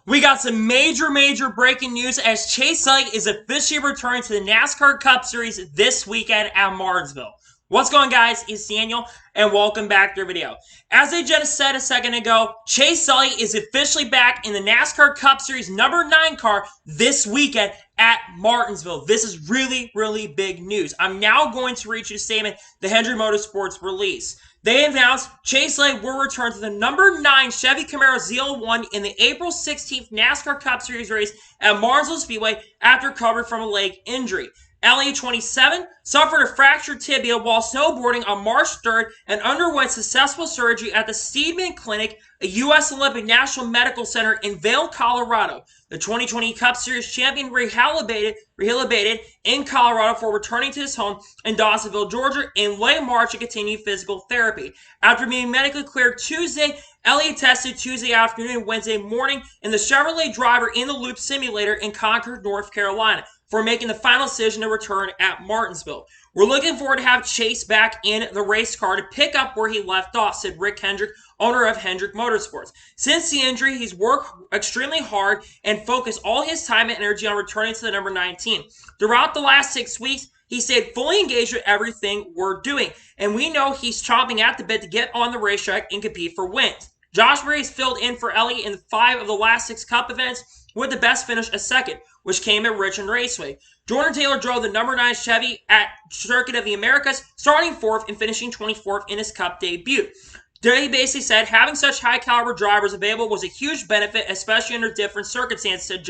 We got some major breaking news as Chase Elliott is officially returning to the NASCAR Cup Series this weekend at Martinsville. What's going on, guys? It's Daniel, and welcome back to the video. As I just said a second ago, Chase Elliott is officially back in the NASCAR Cup Series number 9 car this weekend at Martinsville. This is really big news. I'm now going to read you the statement the Hendrick Motorsports released. They announced Chase Elliott will return to the number 9 Chevy Camaro ZL1 in the April 16th NASCAR Cup Series race at Martinsville Speedway after recovery from a leg injury. Elliott, 27, suffered a fractured tibia while snowboarding on March 3rd and underwent successful surgery at the Steedman Clinic, a U.S. Olympic National Medical Center in Vail, Colorado. The 2020 Cup Series champion rehabilitated in Colorado for returning to his home in Dawsonville, Georgia in late March to continue physical therapy. After being medically cleared Tuesday, Elliott tested Tuesday afternoon and Wednesday morning in the Chevrolet Driver in the Loop simulator in Concord, North Carolina, for making the final decision to return at Martinsville. We're looking forward to have Chase back in the race car to pick up where he left off, said Rick Hendrick, owner of Hendrick Motorsports. Since the injury, he's worked extremely hard and focused all his time and energy on returning to the number 19. Throughout the last 6 weeks, he stayed fully engaged with everything we're doing, and we know he's chomping at the bit to get on the racetrack and compete for wins. Josh Berry's filled in for Elliott in 5 of the last 6 Cup events, with the best finish a second, which came at Richmond Raceway. Jordan Taylor drove the number 9 Chevy at Circuit of the Americas, starting 4th and finishing 24th in his Cup debut. They basically said having such high-caliber drivers available was a huge benefit, especially under different circumstances, said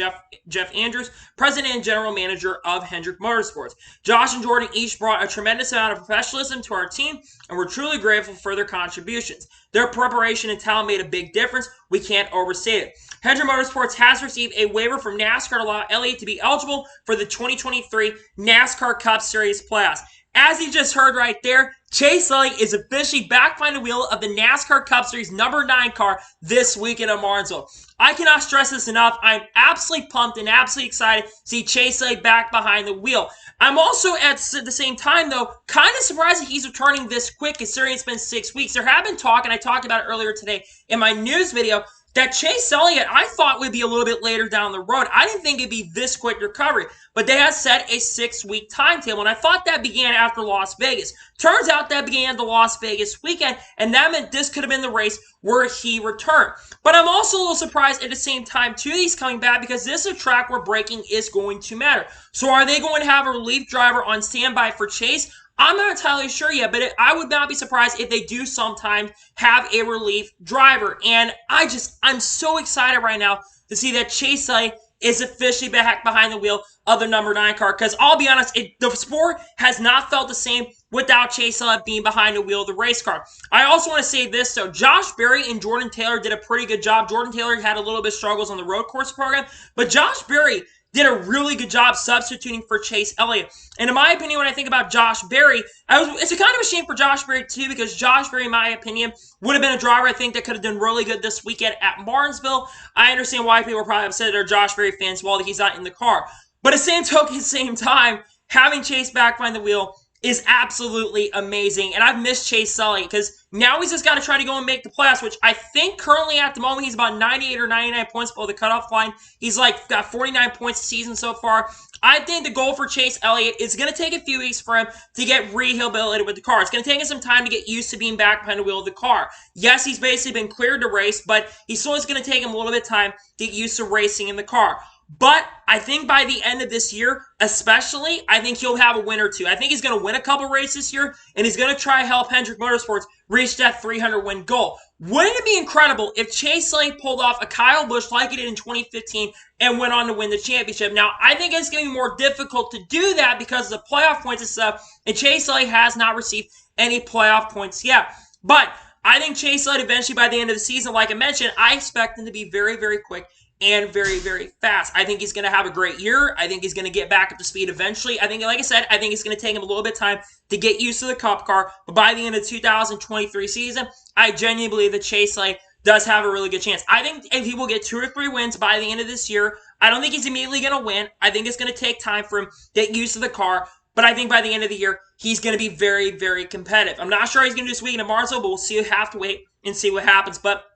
Jeff Andrews, president and general manager of Hendrick Motorsports. Josh and Jordan each brought a tremendous amount of professionalism to our team, and we're truly grateful for their contributions. Their preparation and talent made a big difference. We can't overstate it. Hendrick Motorsports has received a waiver from NASCAR to allow Elliott to be eligible for the 2023 NASCAR Cup Series playoffs. As you just heard right there, Chase Elliott is officially back behind the wheel of the NASCAR Cup Series number 9 car this weekend at Martinsville. I cannot stress this enough. I'm absolutely pumped and absolutely excited to see Chase Elliott back behind the wheel. I'm also, at the same time, though, kind of surprised that he's returning this quick, considering it's been 6 weeks. There have been talk, and I talked about it earlier today in my news video, that Chase Elliott, I thought, would be a little bit later down the road. I didn't think it'd be this quick recovery, but they had set a 6-week timetable, and I thought that began after Las Vegas. Turns out that began at the Las Vegas weekend, and that meant this could have been the race where he returned. But I'm also a little surprised at the same time, too, that he's coming back, because this is a track where braking is going to matter. So are they going to have a relief driver on standby for Chase? I'm not entirely sure yet, but I would not be surprised if they do sometimes have a relief driver. And I'm so excited right now to see that Chase Elliott is officially back behind the wheel of the number 9 car. Because I'll be honest, the sport has not felt the same without Chase Elliott being behind the wheel of the race car. I also want to say this, though. Josh Berry and Jordan Taylor did a pretty good job. Jordan Taylor had a little bit of struggles on the road course program, but Josh Berry did a really good job substituting for Chase Elliott. And in my opinion, when I think about Josh Berry, it's a kind of a shame for Josh Berry, too, because Josh Berry, in my opinion, would have been a driver I think that could have done really good this weekend at Martinsville. I understand why people are probably upset that are Josh Berry fans while he's not in the car. But at the same token, at the same time, having Chase back behind the wheel is absolutely amazing. And I've missed Chase Elliott because now he's just got to try to go and make the playoffs, which I think currently at the moment he's about 98 or 99 points below the cutoff line. He's got 49 points this season so far. I think the goal for Chase Elliott is going to take a few weeks for him to get rehabilitated with the car. It's going to take him some time to get used to being back behind the wheel of the car. Yes, he's basically been cleared to race, but he's still going to take him a little bit of time to get used to racing in the car. But I think by the end of this year, especially, I think he'll have a win or two. I think he's going to win a couple races this year, and he's going to try to help Hendrick Motorsports reach that 300-win goal. Wouldn't it be incredible if Chase Elliott pulled off a Kyle Busch like he did in 2015 and went on to win the championship? Now, I think it's going to be more difficult to do that because of the playoff points and stuff, and Chase Elliott has not received any playoff points yet. But I think Chase Elliott eventually, by the end of the season, like I mentioned, I expect him to be very quick and very fast. I think he's going to have a great year. I think he's going to get back up to speed eventually. I think, like I said, I think it's going to take him a little bit of time to get used to the Cup car. But by the end of the 2023 season, I genuinely believe that Chase Elliott does have a really good chance. I think if he will get 2 or 3 wins by the end of this year, I don't think he's immediately going to win. I think it's going to take time for him to get used to the car. But I think by the end of the year, he's going to be very competitive. I'm not sure he's going to do this weekend at Martinsville, but we'll see. Have to wait and see what happens. But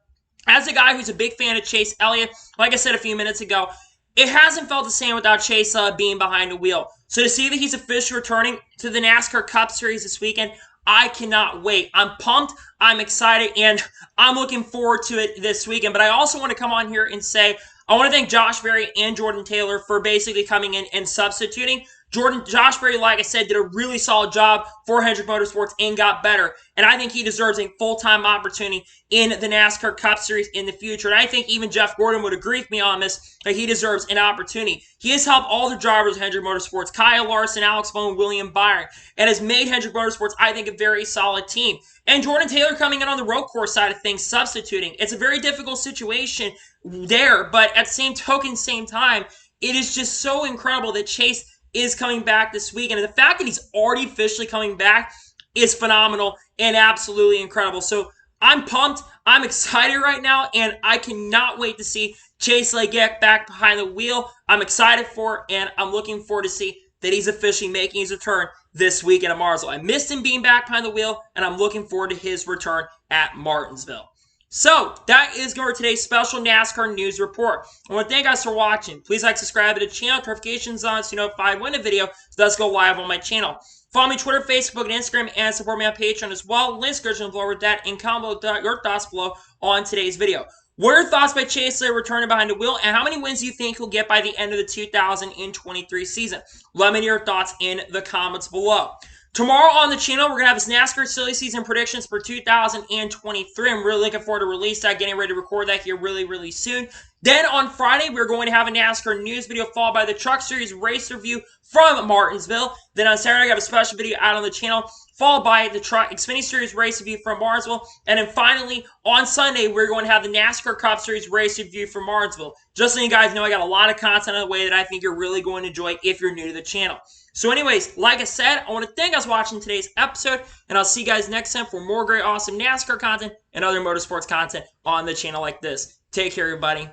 As a guy who's a big fan of Chase Elliott, like I said a few minutes ago, it hasn't felt the same without Chase being behind the wheel. So to see that he's officially returning to the NASCAR Cup Series this weekend, I cannot wait. I'm pumped, I'm excited, and I'm looking forward to it this weekend. But I also want to come on here and say, I want to thank Josh Berry and Jordan Taylor for basically coming in and substituting. Josh Berry, like I said, did a really solid job for Hendrick Motorsports and got better. And I think he deserves a full-time opportunity in the NASCAR Cup Series in the future. And I think even Jeff Gordon would agree with me on this, that he deserves an opportunity. He has helped all the drivers of Hendrick Motorsports, Kyle Larson, Alex Bowman, William Byron, and has made Hendrick Motorsports, I think, a very solid team. And Jordan Taylor coming in on the road course side of things, substituting. It's a very difficult situation there, but at the same token, same time, it is just so incredible that Chase is coming back this weekend. And the fact that he's already officially coming back is phenomenal and absolutely incredible. So I'm pumped. I'm excited right now, and I cannot wait to see Chase get back behind the wheel. I'm excited for it, and I'm looking forward to see that he's officially making his return this weekend at Martinsville. I missed him being back behind the wheel, and I'm looking forward to his return at Martinsville. So, that is going to be today's special NASCAR news report. I want to thank you guys for watching. Please like, subscribe to the channel, notifications on so you know if I win a video, so let's go live on my channel. Follow me on Twitter, Facebook, and Instagram, and support me on Patreon as well. Links description below with that, and comment your thoughts below on today's video. What are your thoughts by Chase Elliott returning behind the wheel, and how many wins do you think he'll get by the end of the 2023 season? Let me know your thoughts in the comments below. Tomorrow on the channel, we're going to have this NASCAR silly season predictions for 2023. I'm really looking forward to release that, getting ready to record that here really, really soon. Then on Friday, we're going to have a NASCAR news video followed by the Truck Series race review from Martinsville. Then on Saturday, I have a special video out on the channel followed by the Xfinity Series race review from Martinsville. And then finally, on Sunday, we're going to have the NASCAR Cup Series race review from Martinsville. Just so you guys know, I got a lot of content on the way that I think you're really going to enjoy if you're new to the channel. So anyways, like I said, I want to thank you guys for watching today's episode, and I'll see you guys next time for more great, awesome NASCAR content and other motorsports content on the channel like this. Take care, everybody.